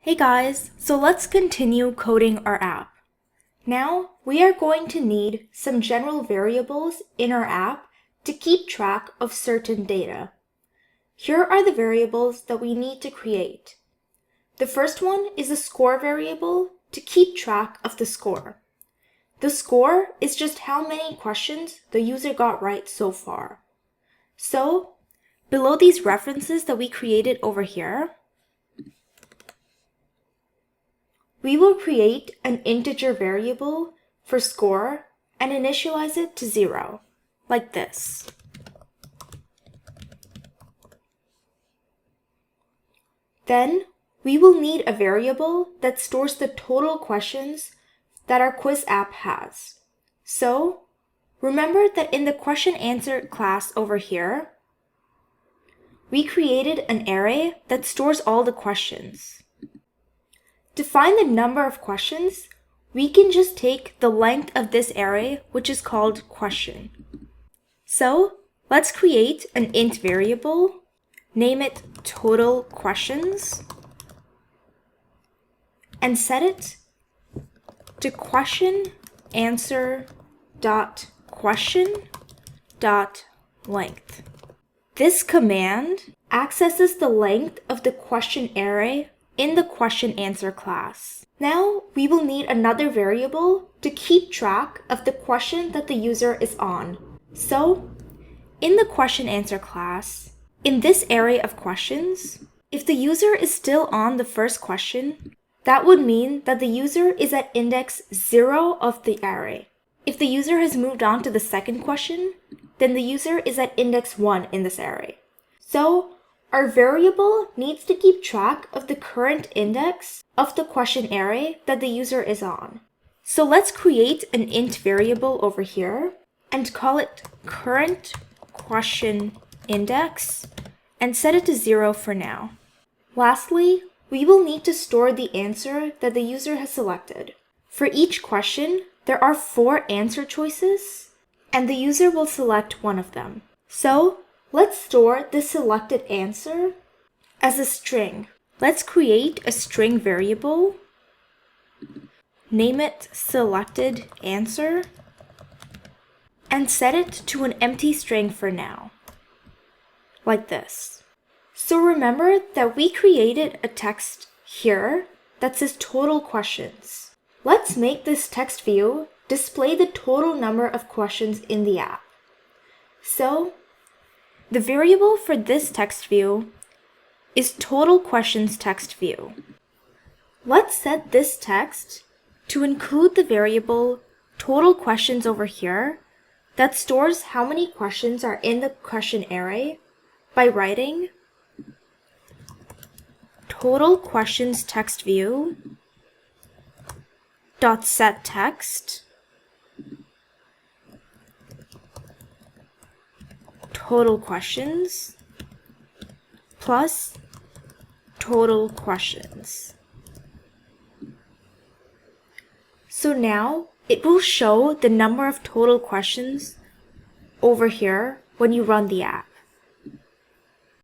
Hey guys, so let's continue coding our app. Now, we are going to need some general variables in our app to keep track of certain data. Here are the variables that we need to create. The first one is a score variable to keep track of the score. The score is just how many questions the user got right so far. So, below these references that we created over here, we will create an integer variable for score and initialize it to 0, like this. Then, we will need a variable that stores the total questions that our quiz app has. So, remember that in the question answer class over here, we created an array that stores all the questions. To find the number of questions, we can just take the length of this array, which is called question. So, let's create an int variable, name it total questions, and set it to question answer dot question dot length. This command accesses the length of the question array in the question answer class. Now we will need another variable to keep track of the question that the user is on. So, in the question answer class, in this array of questions, if the user is still on the first question, that would mean that the user is at index 0 of the array. If the user has moved on to the second question, then the user is at index 1 in this array. So, our variable needs to keep track of the current index of the question array that the user is on. So let's create an int variable over here and call it current question index and set it to 0 for now. Lastly, we will need to store the answer that the user has selected. For each question, there are 4 answer choices, and the user will select one of them. So, let's store the selected answer as a string. Let's create a string variable, name it selected answer, and set it to an empty string for now, like this. So remember that we created a text here that says total questions. Let's make this text view display the total number of questions in the app. So, the variable for this text view is total questions text view. Let's set this text to include the variable total questions over here that stores how many questions are in the question array by writing total questions text view dot set text total questions plus total questions. So now it will show the number of total questions over here when you run the app.